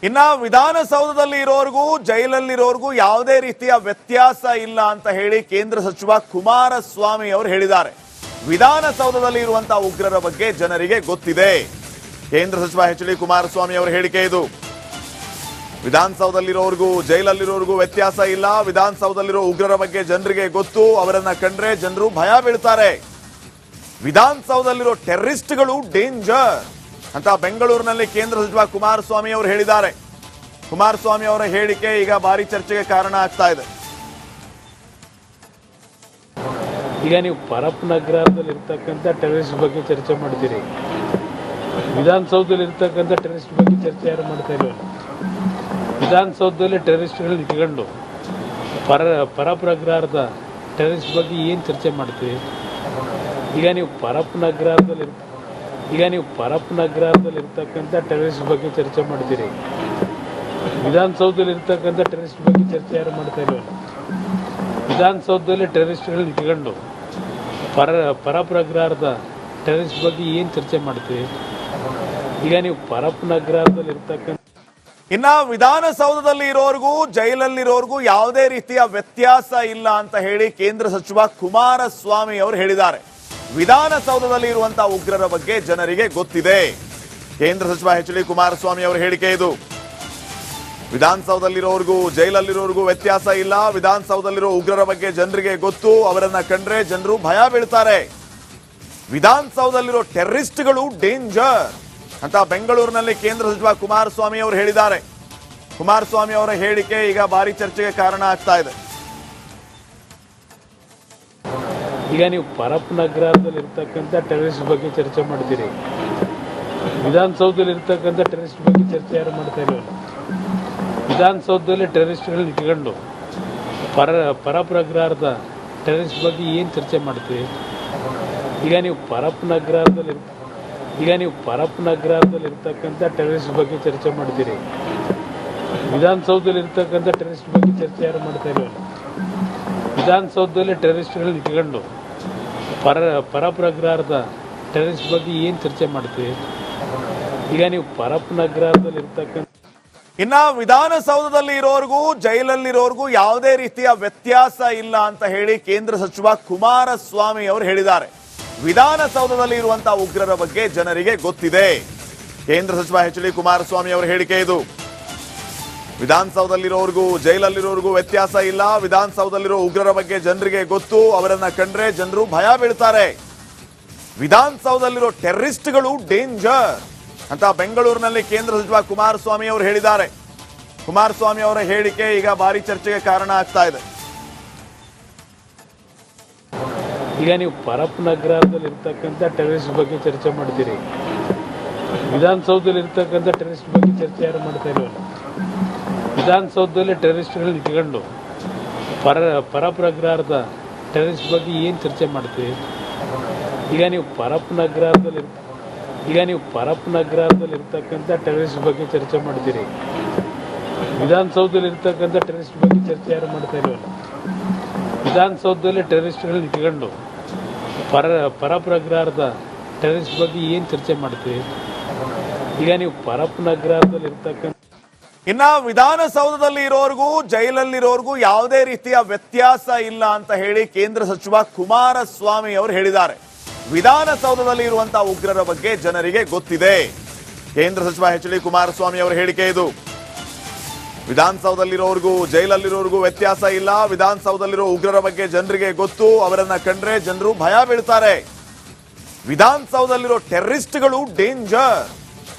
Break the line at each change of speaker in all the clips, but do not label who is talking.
ಇನ್ನ ವಿಧಾನಸೌಧದಲ್ಲಿ ಇರೋರ್ಗೂ ಜೈಲಲ್ಲಿರೋರ್ಗೂ ಯಾವುದೇ ರೀತಿಯ ವ್ಯತ್ಯಾಸ ಇಲ್ಲ ಅಂತ ಹೇಳಿ ಕೇಂದ್ರ ಸಚಿವ ಕುಮಾರಸ್ವಾಮಿ ಅವರು ಹೇಳಿದ್ದಾರೆ. ವಿಧಾನಸೌಧದಲ್ಲಿ ಇರುವಂತಹ ಉಗ್ರರ ಬಗ್ಗೆ ಜನರಿಗೆ ಗೊತ್ತಿದೆ. ಕೇಂದ್ರ ಸಚಿವ ಎಚ್ ಡಿ ಕುಮಾರಸ್ವಾಮಿ ಅವರ ಹೇಳಿಕೆ ಇದು. ವಿಧಾನಸೌಧದಲ್ಲಿರೋರ್ಗೂ ಜೈಲಲ್ಲಿರೋರ್ಗೂ ವ್ಯತ್ಯಾಸ ಇಲ್ಲ. ವಿಧಾನಸೌಧದಲ್ಲಿರೋ ಉಗ್ರರ ಬಗ್ಗೆ ಜನರಿಗೆ ಗೊತ್ತು. ಅವರನ್ನ ಕಂಡ್ರೆ ಜನರು ಭಯ ಬೀಳ್ತಾರೆ. ವಿಧಾನಸೌಧದಲ್ಲಿರೋ ಟೆರರಿಸ್ಟ್ಗಳು ಡೇಂಜರ್ ಅಂತ ಬೆಂಗಳೂರಿನಲ್ಲಿ ಕೇಂದ್ರ ಸಚಿವ ಕುಮಾರಸ್ವಾಮಿ ಅವರು ಹೇಳಿದ್ದಾರೆ. ಕುಮಾರಸ್ವಾಮಿ ಅವರ ಹೇಳಿಕೆ ಈಗ ಭಾರಿ ಚರ್ಚೆಗೆ ಕಾರಣ ಆಗ್ತಾ ಇದೆ.
ಈಗ ನೀವು ಪರಪ್ ನಗರದಲ್ಲಿ ಇರ್ತಕ್ಕಂಥ ಟೆರರಿಸ್ಟ್ ಬಗ್ಗೆ ಚರ್ಚೆ ಮಾಡ್ತೀರಿ, ವಿಧಾನಸೌಧದಲ್ಲಿ ಇರ್ತಕ್ಕಂಥ ಟೆರರಿಸ್ಟ್ ಬಗ್ಗೆ ಚರ್ಚೆ ಯಾರು ಮಾಡ್ತಾ ಇಲ್ವಲ್ಲ. ವಿಧಾನಸೌಧದಲ್ಲಿ ಟೆರರಿಸ್ಟ್ಗಳು ಇಟ್ಕೊಂಡು ಪರಪ್ ನಗರದ ಟೆರರಿಸ್ಟ್ ಬಗ್ಗೆ ಏನು ಚರ್ಚೆ ಮಾಡ್ತೀವಿ. ಈಗ ನೀವು ಪರಪ್ ನಗರದಲ್ಲಿ ಇರ್ತಕ್ಕಂಥ ಟೆರರಿಸ್ಟ್ ಬಗ್ಗೆ ಚರ್ಚೆ ಮಾಡ್ತೀರಿ, ವಿಧಾನಸೌಧದಲ್ಲಿ ಇರ್ತಕ್ಕಂಥ ಟೆರರಿಸ್ಟ್ ಬಗ್ಗೆ ಚರ್ಚೆ ಯಾರು ಮಾಡ್ತಾ ಇಲ್ವಲ್ಲ. ವಿಧಾನಸೌಧದಲ್ಲಿ ಟೆರರಿಸ್ಟ್ಗಳು ಇಟ್ಕೊಂಡು ಪರಪ್ ನಗರದ ಟೆರರಿಸ್ಟ್ ಬಗ್ಗೆ ಏನು ಚರ್ಚೆ ಮಾಡ್ತೀವಿ. ಈಗ ನೀವು ಪರಪ್ ನಗರದಲ್ಲಿ ಇರ್ತಕ್ಕಂಥ
ಇನ್ನ ವಿಧಾನಸೌಧದಲ್ಲಿ ಇರೋರ್ಗೂ ಜೈಲಲ್ಲಿರೋರ್ಗೂ ಯಾವುದೇ ರೀತಿಯ ವ್ಯತ್ಯಾಸ ಇಲ್ಲ ಅಂತ ಹೇಳಿ ಕೇಂದ್ರ ಸಚಿವ ಕುಮಾರಸ್ವಾಮಿ ಅವರು ಹೇಳಿದ್ದಾರೆ. ವಿಧಾನಸೌಧದಲ್ಲಿ ಇರುವಂತಹ ಉಗ್ರರ ಬಗ್ಗೆ ಜನರಿಗೆ ಗೊತ್ತಿದೆ. ಕೇಂದ್ರ ಸಚಿವ ಎಚ್ ಡಿ ಕುಮಾರಸ್ವಾಮಿ ಅವರ ಹೇಳಿಕೆ ಇದು. ವಿಧಾನಸೌಧದಲ್ಲಿರೋರ್ಗೂ ಜೈಲಲ್ಲಿರೋರ್ಗೂ ವ್ಯತ್ಯಾಸ ಇಲ್ಲ. ವಿಧಾನಸೌಧದಲ್ಲಿರೋ ಉಗ್ರರ ಬಗ್ಗೆ ಜನರಿಗೆ ಗೊತ್ತು. ಅವರನ್ನ ಕಂಡ್ರೆ ಜನರು ಭಯ ಬೀಳ್ತಾರೆ. ವಿಧಾನಸೌಧದಲ್ಲಿರೋ ಟೆರರಿಸ್ಟ್ಗಳು ಡೇಂಜರ್ ಅಂತ ಬೆಂಗಳೂರಿನಲ್ಲಿ ಕೇಂದ್ರ ಸಚಿವ ಕುಮಾರಸ್ವಾಮಿ ಅವರು ಹೇಳಿದ್ದಾರೆ. ಕುಮಾರಸ್ವಾಮಿ ಅವರ ಹೇಳಿಕೆ ಈಗ ಭಾರಿ ಚರ್ಚೆಗೆ ಕಾರಣ ಆಗ್ತಾ ಇದೆ.
ಈಗ ನೀವು ಪರಪ್ ನಗರದಲ್ಲಿ ಇರ್ತಕ್ಕಂಥ ಟೆರರಿಸ್ಟ್ ಬಗ್ಗೆ ಚರ್ಚೆ ಮಾಡ್ತೀರಿ, ವಿಧಾನಸೌಧದಲ್ಲಿ ಇರ್ತಕ್ಕಂಥ ಟೆರರಿಸ್ಟ್ ಬಗ್ಗೆ ಚರ್ಚೆ ಯಾರು ಮಾಡ್ತಾ ಇಲ್ವಲ್ಲ. ವಿಧಾನಸೌಧದಲ್ಲಿ ಟೆರರಿಸ್ಟ್ಗಳು ಇಟ್ಕೊಂಡು ಪರಪ್ ನಗರದ ಟೆರರಿಸ್ಟ್ ಬಗ್ಗೆ ಏನು ಚರ್ಚೆ ಮಾಡ್ತೀವಿ. ಈಗ ನೀವು ಪರಪ್ ನಗರದಲ್ಲಿ ಇರ್ತಕ್ಕಂಥ ಟೆರರಿಸ್ಟ್ ಬಗ್ಗೆ ಚರ್ಚೆ ಮಾಡ್ತೀರಿ, ವಿಧಾನಸೌಧದಲ್ಲಿ ಇರ್ತಕ್ಕಂಥ ಟೆರರಿಸ್ಟ್ ಬಗ್ಗೆ ಚರ್ಚೆ ಯಾರು ಮಾಡ್ತಾ ಇಲ್ವಲ್ಲ. ವಿಧಾನಸೌಧದಲ್ಲಿ ಟೆರರಿಸ್ಟ್ಗಳು ಇಟ್ಕೊಂಡು ಪರಪ್ ನಗರದ ಟೆರರಿಸ್ಟ್ ಬಗ್ಗೆ ಏನು ಚರ್ಚೆ ಮಾಡ್ತೀವಿ. ಈಗ ನೀವು ಪರಪ್ ನಗರದಲ್ಲಿ ಇರ್ತಕ್ಕಂಥ
ಇನ್ನ ವಿಧಾನಸೌಧದಲ್ಲಿ ಇರೋರ್ಗೂ ಜೈಲಲ್ಲಿರೋರ್ಗೂ ಯಾವುದೇ ರೀತಿಯ ವ್ಯತ್ಯಾಸ ಇಲ್ಲ ಅಂತ ಹೇಳಿ ಕೇಂದ್ರ ಸಚಿವ ಕುಮಾರಸ್ವಾಮಿ ಅವರು ಹೇಳಿದ್ದಾರೆ. ವಿಧಾನಸೌಧದಲ್ಲಿ ಇರುವಂತಹ ಉಗ್ರರ ಬಗ್ಗೆ ಜನರಿಗೆ ಗೊತ್ತಿದೆ. ಕೇಂದ್ರ ಸಚಿವ ಎಚ್ ಡಿ ಕುಮಾರಸ್ವಾಮಿ ಅವರ ಹೇಳಿಕೆ ಇದು. ವಿಧಾನಸೌಧದಲ್ಲಿರೋರ್ಗೂ ಜೈಲಲ್ಲಿರೋರ್ಗೂ ವ್ಯತ್ಯಾಸ ಇಲ್ಲ. ವಿಧಾನಸೌಧದಲ್ಲಿರೋ ಉಗ್ರರ ಬಗ್ಗೆ ಜನರಿಗೆ ಗೊತ್ತು. ಅವರನ್ನ ಕಂಡ್ರೆ ಜನರು ಭಯ ಬೀಳ್ತಾರೆ. ವಿಧಾನಸೌಧದಲ್ಲಿರೋ ಟೆರರಿಸ್ಟ್ಗಳು ಡೇಂಜರ್ ಅಂತ ಬೆಂಗಳೂರಿನಲ್ಲಿ ಕೇಂದ್ರ ಸಚಿವ ಕುಮಾರಸ್ವಾಮಿ ಅವರು ಹೇಳಿದ್ದಾರೆ. ಕುಮಾರಸ್ವಾಮಿ ಅವರ ಹೇಳಿಕೆ ಈಗ ಭಾರಿ ಚರ್ಚೆಗೆ ಕಾರಣ ಆಗ್ತಾ ಇದೆ.
ಈಗ ನೀವು ಪರಪ್ ನಗರದಲ್ಲಿ ಇರ್ತಕ್ಕಂಥ ಟೆರರಿಸ್ಟ್ ಬಗ್ಗೆ ಚರ್ಚೆ ಮಾಡ್ತೀರಿ, ವಿಧಾನಸೌಧದಲ್ಲಿ ಇರ್ತಕ್ಕಂಥ ಟೆರರಿಸ್ಟ್ ಬಗ್ಗೆ ಚರ್ಚೆ ಯಾರು ಮಾಡ್ತಾ ಇಲ್ವಲ್ಲ. ವಿಧಾನಸೌಧದಲ್ಲಿ ಟೆರರಿಸ್ಟ್ಗಳು ಇಟ್ಕೊಂಡು ಪರಪ್ ನಗರದ ಟೆರರಿಸ್ಟ್ ಬಗ್ಗೆ ಏನು ಚರ್ಚೆ ಮಾಡ್ತೀವಿ. ಈಗ ನೀವು ಪರಪ್ ನಗರದಲ್ಲಿ ಇರ್ತಕ್ಕಂಥ ಟೆರರಿಸ್ಟ್ ಬಗ್ಗೆ ಚರ್ಚೆ ಮಾಡ್ತೀರಿ, ವಿಧಾನಸೌಧದಲ್ಲಿ ಇರ್ತಕ್ಕಂಥ ಟೆರರಿಸ್ಟ್ ಬಗ್ಗೆ ಚರ್ಚೆ ಯಾರು ಮಾಡ್ತಾ ಇಲ್ವಲ್ಲ. ವಿಧಾನಸೌಧದಲ್ಲಿ ಟೆರರಿಸ್ಟ್ಗಳು ಇಟ್ಕೊಂಡು ಪರಪ್ ನಗರದ ಟೆರರಿಸ್ಟ್ ಬಗ್ಗೆ ಏನು ಚರ್ಚೆ ಮಾಡ್ತೀವಿ. ಈಗ ನೀವು ಪರಪ್ ನಗರದಲ್ಲಿ ಇರ್ತಕ್ಕಂಥ
ಇನ್ನ ವಿಧಾನಸೌಧದಲ್ಲಿ ಇರೋರ್ಗೂ ಜೈಲಲ್ಲಿರೋರ್ಗೂ ಯಾವುದೇ ರೀತಿಯ ವ್ಯತ್ಯಾಸ ಇಲ್ಲ ಅಂತ ಹೇಳಿ ಕೇಂದ್ರ ಸಚಿವ ಕುಮಾರಸ್ವಾಮಿ ಅವರು ಹೇಳಿದ್ದಾರೆ. ವಿಧಾನಸೌಧದಲ್ಲಿ ಇರುವಂತಹ ಉಗ್ರರ ಬಗ್ಗೆ ಜನರಿಗೆ ಗೊತ್ತಿದೆ. ಕೇಂದ್ರ ಸಚಿವ ಎಚ್ ಡಿ ಕುಮಾರಸ್ವಾಮಿ ಅವರ ಹೇಳಿಕೆ ಇದು. ವಿಧಾನಸೌಧದಲ್ಲಿರೋರ್ಗೂ ಜೈಲಲ್ಲಿರೋರ್ಗೂ ವ್ಯತ್ಯಾಸ ಇಲ್ಲ. ವಿಧಾನಸೌಧದಲ್ಲಿರೋ ಉಗ್ರರ ಬಗ್ಗೆ ಜನರಿಗೆ ಗೊತ್ತು. ಅವರನ್ನ ಕಂಡ್ರೆ ಜನರು ಭಯ ಬೀಳ್ತಾರೆ. ವಿಧಾನಸೌಧದಲ್ಲಿರೋ ಟೆರರಿಸ್ಟ್ಗಳು ಡೇಂಜರ್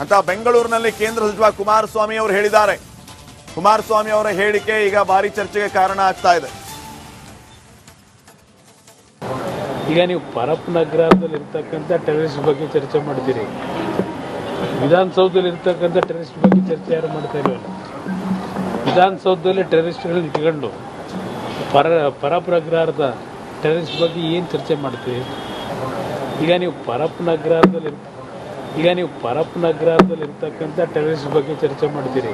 ಅಂತ ಬೆಂಗಳೂರಿನಲ್ಲಿ ಕೇಂದ್ರ ಸಚಿವ ಕುಮಾರಸ್ವಾಮಿ ಅವರು ಹೇಳಿದ್ದಾರೆ. ಕುಮಾರಸ್ವಾಮಿ ಅವರ ಹೇಳಿಕೆ ಈಗ ಭಾರಿ ಚರ್ಚೆಗೆ ಕಾರಣ ಆಗ್ತಾ ಇದೆ.
ಈಗ ನೀವು ಪರಪ್ ನಗರದಲ್ಲಿ ಇರ್ತಕ್ಕಂಥ ಟೆರರಿಸ್ಟ್ ಬಗ್ಗೆ ಚರ್ಚೆ ಮಾಡ್ತೀರಿ, ವಿಧಾನಸೌಧದಲ್ಲಿ ಇರ್ತಕ್ಕಂಥ ಟೆರರಿಸ್ಟ್ ಬಗ್ಗೆ ಚರ್ಚೆ ಯಾರು ಮಾಡ್ತಾ ಇಲ್ವಲ್ಲ. ವಿಧಾನಸೌಧದಲ್ಲಿ ಟೆರರಿಸ್ಟ್ಗಳು ಇಟ್ಕೊಂಡು ಪರಪ್ ನಗರದ ಟೆರರಿಸ್ಟ್ ಬಗ್ಗೆ ಏನು ಚರ್ಚೆ ಮಾಡ್ತೀವಿ. ಈಗ ನೀವು ಪರಪ್ ನಗರದಲ್ಲಿ ಇರ್ತಕ್ಕಂಥ ಟೆರರಿಸ್ಟ್ ಬಗ್ಗೆ ಚರ್ಚೆ ಮಾಡ್ತೀರಿ,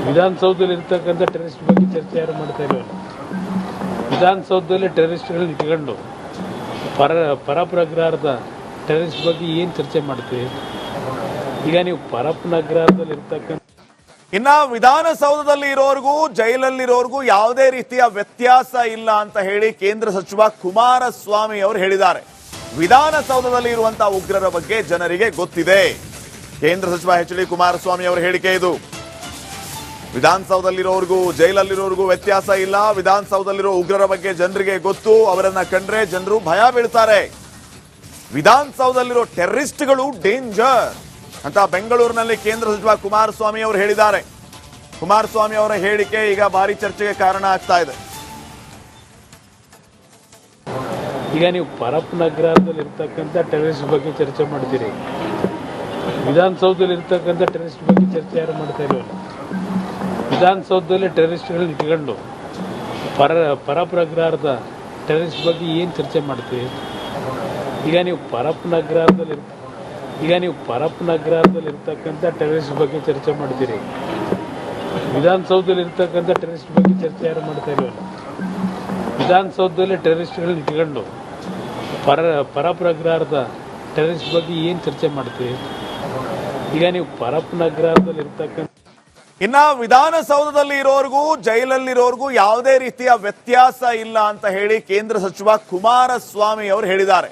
ವಿಧಾನಸೌಧದಲ್ಲಿ ಇರ್ತಕ್ಕಂಥ ಟೆರರಿಸ್ಟ್ ಬಗ್ಗೆ ಚರ್ಚೆ ಯಾರು ಮಾಡ್ತಾ ಇಲ್ವಲ್ಲ. ವಿಧಾನಸೌಧದಲ್ಲಿ ಟೆರರಿಸ್ಟ್ಗಳು ಇಟ್ಕೊಂಡು ಪರಪ್ ನಗರದ ಟೆರರಿಸ್ಟ್ ಬಗ್ಗೆ ಏನು ಚರ್ಚೆ ಮಾಡ್ತೀವಿ. ಈಗ ನೀವು ಪರಪ್ ನಗರದಲ್ಲಿ ಇರ್ತಕ್ಕಂಥ
ಇನ್ನ ವಿಧಾನಸೌಧದಲ್ಲಿ ಇರೋರ್ಗೂ ಜೈಲಲ್ಲಿರೋರ್ಗೂ ಯಾವುದೇ ರೀತಿಯ ವ್ಯತ್ಯಾಸ ಇಲ್ಲ ಅಂತ ಹೇಳಿ ಕೇಂದ್ರ ಸಚಿವ ಕುಮಾರಸ್ವಾಮಿ ಅವರು ಹೇಳಿದ್ದಾರೆ. ವಿಧಾನಸೌಧದಲ್ಲಿ ಇರುವಂತಹ ಉಗ್ರರ ಬಗ್ಗೆ ಜನರಿಗೆ ಗೊತ್ತಿದೆ. ಕೇಂದ್ರ ಸಚಿವ ಎಚ್.ಡಿ. ಕುಮಾರಸ್ವಾಮಿ ಅವರ ಹೇಳಿಕೆ ಇದು. ವಿಧಾನಸೌಧದಲ್ಲಿರೋರ್ಗೂ ಜೈಲಲ್ಲಿರೋರ್ಗೂ ವ್ಯತ್ಯಾಸ ಇಲ್ಲ. ವಿಧಾನಸೌಧದಲ್ಲಿರೋ ಉಗ್ರರ ಬಗ್ಗೆ ಜನರಿಗೆ ಗೊತ್ತು. ಅವರನ್ನ ಕಂಡ್ರೆ ಜನರು ಭಯ ಬೀಳ್ತಾರೆ. ವಿಧಾನಸೌಧದಲ್ಲಿರೋ ಟೆರರಿಸ್ಟ್ಗಳು ಡೇಂಜರ್ ಅಂತ ಬೆಂಗಳೂರಿನಲ್ಲಿ ಕೇಂದ್ರ ಸಚಿವ ಕುಮಾರಸ್ವಾಮಿ ಅವರು ಹೇಳಿದ್ದಾರೆ. ಕುಮಾರಸ್ವಾಮಿ ಅವರ ಹೇಳಿಕೆ ಈಗ ಭಾರಿ ಚರ್ಚೆಗೆ ಕಾರಣ ಆಗ್ತಾ ಇದೆ.
ಈಗ ನೀವು ಪರಪ್ಪನಗರದಲ್ಲಿ ಇರ್ತಕ್ಕಂಥ ಟೆರರಿಸ್ಟ್ ಬಗ್ಗೆ ಚರ್ಚೆ ಮಾಡ್ತೀರಿ. ವಿಧಾನಸೌಧದಲ್ಲಿ ಇರ್ತಕ್ಕಂಥ ಟೆರರಿಸ್ಟ್ ಬಗ್ಗೆ ಚರ್ಚೆ ಯಾರು ಮಾಡ್ತಾ ಇಲ್ವಲ್ಲ. ವಿಧಾನಸೌಧದಲ್ಲಿ ಟೆರರಿಸ್ಟ್ಗಳನ್ನ ಇಟ್ಕೊಂಡು ಪರಪ್ಪನಗರದ ಟೆರರಿಸ್ಟ್ ಬಗ್ಗೆ ಏನು ಚರ್ಚೆ ಮಾಡ್ತೀರಿ? ಈಗ ನೀವು ಪರಪ್ಪನಗರದಲ್ಲಿ ಇರ್ತಕ್ಕಂಥ ಟೆರರಿಸ್ಟ್ ಬಗ್ಗೆ ಚರ್ಚೆ ಮಾಡ್ತೀರಿ. ವಿಧಾನಸೌಧದಲ್ಲಿ ಇರ್ತಕ್ಕಂಥ ಟೆರರಿಸ್ಟ್ ಬಗ್ಗೆ ಚರ್ಚೆ ಯಾರು ಮಾಡ್ತಾ ಇಲ್ವಲ್ಲ. ವಿಧಾನಸೌಧದಲ್ಲಿ ಟೆರರಿಸ್ಟ್ಗಳನ್ನ ಇಟ್ಕೊಂಡು ಪರಪ್ಪನಗರದ ಟೆರರಿಸ್ಟ್ ಬಗ್ಗೆ ಏನು ಚರ್ಚೆ ಮಾಡ್ತೀರಿ? ಈಗ ನೀವು ಪರಪ್ಪನಗರದಲ್ಲಿ ಇರ್ತಕ್ಕಂಥ
ಇನ್ನ ವಿಧಾನಸೌಧದಲ್ಲಿ ಇರೋರ್ಗೂ ಜೈಲಲ್ಲಿರೋರ್ಗೂ ಯಾವುದೇ ರೀತಿಯ ವ್ಯತ್ಯಾಸ ಇಲ್ಲ ಅಂತ ಹೇಳಿ ಕೇಂದ್ರ ಸಚಿವ ಕುಮಾರಸ್ವಾಮಿ ಅವರು ಹೇಳಿದ್ದಾರೆ.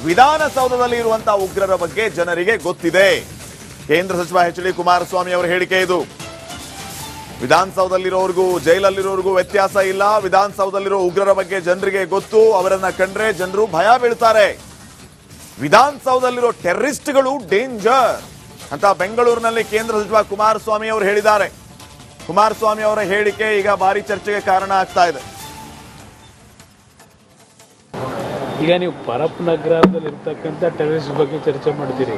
ವಿಧಾನಸೌಧದಲ್ಲಿ ಇರುವಂತಹ ಉಗ್ರರ ಬಗ್ಗೆ ಜನರಿಗೆ ಗೊತ್ತಿದೆ. ಕೇಂದ್ರ ಸಚಿವ ಎಚ್.ಡಿ. ಕುಮಾರಸ್ವಾಮಿ ಅವರ ಹೇಳಿಕೆ ಇದು. ವಿಧಾನಸೌಧದಲ್ಲಿರೋರ್ಗೂ ಜೈಲಲ್ಲಿರೋರ್ಗೂ ವ್ಯತ್ಯಾಸ ಇಲ್ಲ. ವಿಧಾನಸೌಧದಲ್ಲಿರೋ ಉಗ್ರರ ಬಗ್ಗೆ ಜನರಿಗೆ ಗೊತ್ತು. ಅವರನ್ನ ಕಂಡ್ರೆ ಜನರು ಭಯ ಬೀಳ್ತಾರೆ. ವಿಧಾನಸೌಧದಲ್ಲಿರೋ ಟೆರರಿಸ್ಟ್ಗಳು ಡೇಂಜರ್ ಅಂತ ಬೆಂಗಳೂರಿನಲ್ಲಿ ಕೇಂದ್ರ ಸಚಿವ ಕುಮಾರಸ್ವಾಮಿ ಅವರು ಹೇಳಿದ್ದಾರೆ. ಕುಮಾರಸ್ವಾಮಿ ಅವರ ಹೇಳಿಕೆ ಈಗ ಭಾರಿ ಚರ್ಚೆಗೆ ಕಾರಣ ಆಗ್ತಾ ಇದೆ.
ಈಗ ನೀವು ಪರಪ್ಪನಗರದಲ್ಲಿ ಇರ್ತಕ್ಕಂಥ ಟೆರರಿಸ್ಟ್ ಬಗ್ಗೆ ಚರ್ಚೆ ಮಾಡ್ತೀರಿ.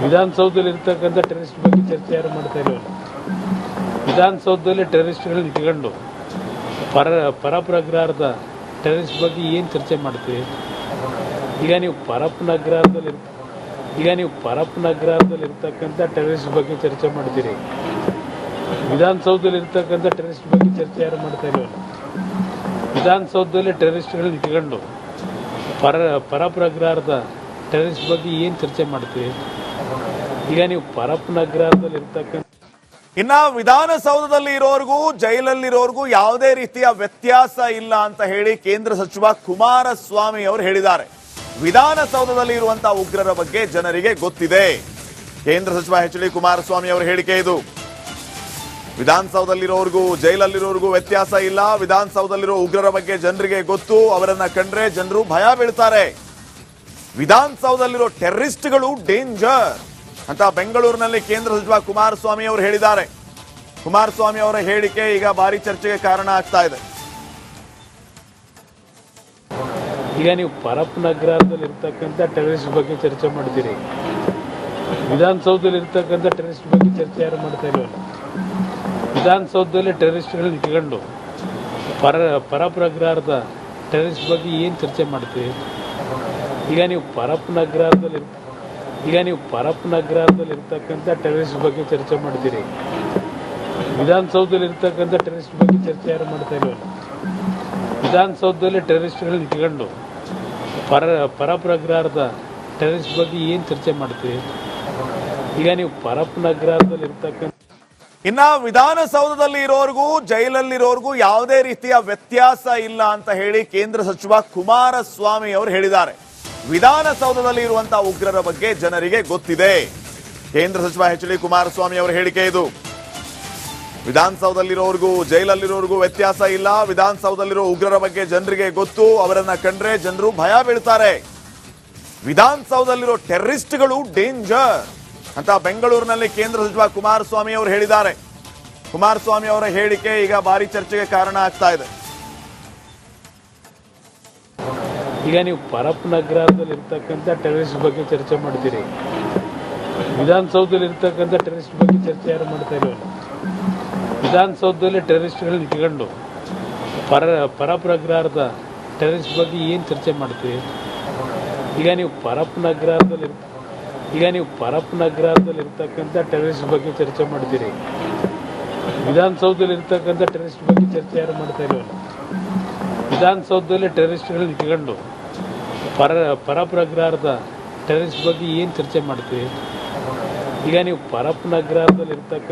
ವಿಧಾನಸೌಧದಲ್ಲಿ ಇರ್ತಕ್ಕಂಥ ಟೆರರಿಸ್ಟ್ ಬಗ್ಗೆ ಚರ್ಚೆ ಯಾರು ಮಾಡ್ತಾ ಇಲ್ವಲ್ಲ. ವಿಧಾನಸೌಧದಲ್ಲಿ ಟೆರರಿಸ್ಟ್ಗಳನ್ನ ಇಟ್ಕೊಂಡು ಪರಪ್ಪನಗರದ ಟೆರರಿಸ್ಟ್ ಬಗ್ಗೆ ಏನು ಚರ್ಚೆ ಮಾಡ್ತೀರಿ? ಈಗ ನೀವು ಪರಪ್ಪನಗರದಲ್ಲಿ ಇರ್ತಕ್ಕಂಥ ಟೆರರಿಸ್ಟ್ ಬಗ್ಗೆ ಚರ್ಚೆ ಮಾಡ್ತೀರಿ. ವಿಧಾನಸೌಧದಲ್ಲಿ ಇರ್ತಕ್ಕಂಥ ಟೆರರಿಸ್ಟ್ ಬಗ್ಗೆ ಚರ್ಚೆ ಯಾರು ಮಾಡ್ತಾ ಇಲ್ವಲ್ಲ. ವಿಧಾನಸೌಧದಲ್ಲಿ ಟೆರರಿಸ್ಟ್ಗಳನ್ನ ಇಟ್ಕೊಂಡು ಪರಪ್ಪನಗರದ ಟೆರರಿಸ್ಟ್ ಬಗ್ಗೆ ಏನು ಚರ್ಚೆ ಮಾಡ್ತೀರಿ? ಈಗ ನೀವು ಪರಪ್ಪನಗರದಲ್ಲಿ ಇರ್ತಕ್ಕಂಥ
ಇನ್ನ ವಿಧಾನಸೌಧದಲ್ಲಿ ಇರೋರ್ಗೂ ಜೈಲಲ್ಲಿರೋರ್ಗೂ ಯಾವುದೇ ರೀತಿಯ ವ್ಯತ್ಯಾಸ ಇಲ್ಲ ಅಂತ ಹೇಳಿ ಕೇಂದ್ರ ಸಚಿವ ಕುಮಾರಸ್ವಾಮಿ ಅವರು ಹೇಳಿದ್ದಾರೆ. ವಿಧಾನಸೌಧದಲ್ಲಿ ಇರುವಂತಹ ಉಗ್ರರ ಬಗ್ಗೆ ಜನರಿಗೆ ಗೊತ್ತಿದೆ. ಕೇಂದ್ರ ಸಚಿವ ಎಚ್.ಡಿ. ಕುಮಾರಸ್ವಾಮಿ ಅವರ ಹೇಳಿಕೆ ಇದು. ವಿಧಾನಸೌಧದಲ್ಲಿರೋರ್ಗೂ ಜೈಲಲ್ಲಿರೋರ್ಗೂ ವ್ಯತ್ಯಾಸ ಇಲ್ಲ. ವಿಧಾನಸೌಧದಲ್ಲಿರೋ ಉಗ್ರರ ಬಗ್ಗೆ ಜನರಿಗೆ ಗೊತ್ತು. ಅವರನ್ನ ಕಂಡ್ರೆ ಜನರು ಭಯ ಬೀಳ್ತಾರೆ. ವಿಧಾನಸೌಧದಲ್ಲಿರೋ ಟೆರರಿಸ್ಟ್ಗಳು ಡೇಂಜರ್ ಅಂತ ಬೆಂಗಳೂರಿನಲ್ಲಿ ಕೇಂದ್ರ ಸಚಿವ ಕುಮಾರಸ್ವಾಮಿ ಅವರು ಹೇಳಿದ್ದಾರೆ. ಕುಮಾರಸ್ವಾಮಿ ಅವರ ಹೇಳಿಕೆ ಈಗ ಭಾರಿ ಚರ್ಚೆಗೆ ಕಾರಣ ಆಗ್ತಾ ಇದೆ.
ಈಗ ನೀವು ಪರಪ್ಪನಗರದಲ್ಲಿ ಇರ್ತಕ್ಕಂಥ ಟೆರರಿಸ್ಟ್ ಬಗ್ಗೆ ಚರ್ಚೆ ಮಾಡ್ತೀರಿ. ವಿಧಾನಸೌಧದಲ್ಲಿ ಇರ್ತಕ್ಕಂಥ ಟೆರರಿಸ್ಟ್ ಬಗ್ಗೆ ಚರ್ಚೆ ಯಾರು ಮಾಡ್ತಾ ಇಲ್ವಲ್ಲ. ವಿಧಾನಸೌಧದಲ್ಲಿ ಟೆರರಿಸ್ಟ್ಗಳನ್ನ ಇಟ್ಕೊಂಡು ಪರಪ್ಪನಗರದ ಟೆರರಿಸ್ಟ್ ಬಗ್ಗೆ ಏನು ಚರ್ಚೆ ಮಾಡ್ತೀರಿ? ಈಗ ನೀವು ಪರಪ್ಪನಗರದಲ್ಲಿ ಇರ್ತಕ್ಕಂಥ ಟೆರರಿಸ್ಟ್ ಬಗ್ಗೆ ಚರ್ಚೆ ಮಾಡ್ತೀರಿ. ವಿಧಾನಸೌಧದಲ್ಲಿ ಇರ್ತಕ್ಕಂಥ ಟೆರರಿಸ್ಟ್ ಬಗ್ಗೆ ಚರ್ಚೆ ಯಾರು ಮಾಡ್ತಾ ಇಲ್ವಲ್ಲ. ವಿಧಾನಸೌಧದಲ್ಲಿ ಟೆರರಿಸ್ಟ್ಗಳನ್ನ ಇಟ್ಕೊಂಡು ಪರಪ್ಪನಗರದ ಟೆರರಿಸ್ಟ್ ಬಗ್ಗೆ ಏನು ಚರ್ಚೆ ಮಾಡ್ತೀರಿ? ಈಗ ನೀವು ಪರಪ್ಪನಗರದಲ್ಲಿ ಇರ್ತಕ್ಕಂಥ
ಇನ್ನ ವಿಧಾನಸೌಧದಲ್ಲಿ ಇರೋರ್ಗೂ ಜೈಲಲ್ಲಿರೋರ್ಗೂ ಯಾವುದೇ ರೀತಿಯ ವ್ಯತ್ಯಾಸ ಇಲ್ಲ ಅಂತ ಹೇಳಿ ಕೇಂದ್ರ ಸಚಿವ ಕುಮಾರಸ್ವಾಮಿ ಅವರು ಹೇಳಿದ್ದಾರೆ. ವಿಧಾನಸೌಧದಲ್ಲಿ ಇರುವಂತಹ ಉಗ್ರರ ಬಗ್ಗೆ ಜನರಿಗೆ ಗೊತ್ತಿದೆ. ಕೇಂದ್ರ ಸಚಿವ ಎಚ್.ಡಿ. ಕುಮಾರಸ್ವಾಮಿ ಅವರ ಹೇಳಿಕೆ ಇದು. ವಿಧಾನಸೌಧದಲ್ಲಿರೋರ್ಗೂ ಜೈಲಲ್ಲಿರೋರ್ಗೂ ವ್ಯತ್ಯಾಸ ಇಲ್ಲ. ವಿಧಾನಸೌಧದಲ್ಲಿರೋ ಉಗ್ರರ ಬಗ್ಗೆ ಜನರಿಗೆ ಗೊತ್ತು. ಅವರನ್ನ ಕಂಡ್ರೆ ಜನರು ಭಯ ಬೀಳ್ತಾರೆ. ವಿಧಾನಸೌಧದಲ್ಲಿರೋ ಟೆರರಿಸ್ಟ್ಗಳು ಡೇಂಜರ್ ಅಂತ ಬೆಂಗಳೂರಿನಲ್ಲಿ ಕೇಂದ್ರ ಸಚಿವ ಕುಮಾರಸ್ವಾಮಿ ಅವರು ಹೇಳಿದ್ದಾರೆ. ಕುಮಾರಸ್ವಾಮಿ ಅವರ ಹೇಳಿಕೆ ಈಗ ಭಾರಿ ಚರ್ಚೆಗೆ ಕಾರಣ ಆಗ್ತಾ ಇದೆ.
ಈಗ ನೀವು ಪರಪ್ಪನಗರದಲ್ಲಿ ಇರ್ತಕ್ಕಂಥ ಟೆರರಿಸ್ಟ್ ಬಗ್ಗೆ ಚರ್ಚೆ ಮಾಡ್ತೀರಿ. ವಿಧಾನಸೌಧದಲ್ಲಿ ಇರ್ತಕ್ಕಂಥ ಟೆರರಿಸ್ಟ್ ಬಗ್ಗೆ ಚರ್ಚೆ ಯಾರು ಮಾಡ್ತಾ ಇಲ್ವಲ್ಲ. ವಿಧಾನಸೌಧದಲ್ಲಿ ಟೆರರಿಸ್ಟ್ಗಳನ್ನ ಇಟ್ಕೊಂಡು ಪರಪ್ಪನಗರದ ಟೆರರಿಸ್ಟ್ ಬಗ್ಗೆ ಏನು ಚರ್ಚೆ ಮಾಡ್ತೀರಿ? ಈಗ ನೀವು ಪರಪ್ಪನಗರದಲ್ಲಿ ಇರ್ತಕ್ಕಂಥ ಟೆರರಿಸ್ಟ್ ಬಗ್ಗೆ ಚರ್ಚೆ ಮಾಡ್ತೀರಿ. ವಿಧಾನಸೌಧದಲ್ಲಿ ಇರ್ತಕ್ಕಂಥ ಟೆರರಿಸ್ಟ್ ಬಗ್ಗೆ ಚರ್ಚೆ ಯಾರು ಮಾಡ್ತಾ ಇಲ್ವಲ್ಲ. ವಿಧಾನಸೌಧದಲ್ಲಿ ಟೆರರಿಸ್ಟ್ಗಳನ್ನ ಇಟ್ಕೊಂಡು ಪರಪ್ಪನಗರದ ಟೆರರಿಸ್ಟ್ ಬಗ್ಗೆ ಏನು ಚರ್ಚೆ ಮಾಡ್ತೀರಿ? ಈಗ ನೀವು ಪರಪ್ಪನಗರದಲ್ಲಿ ಇರ್ತಕ್ಕಂಥ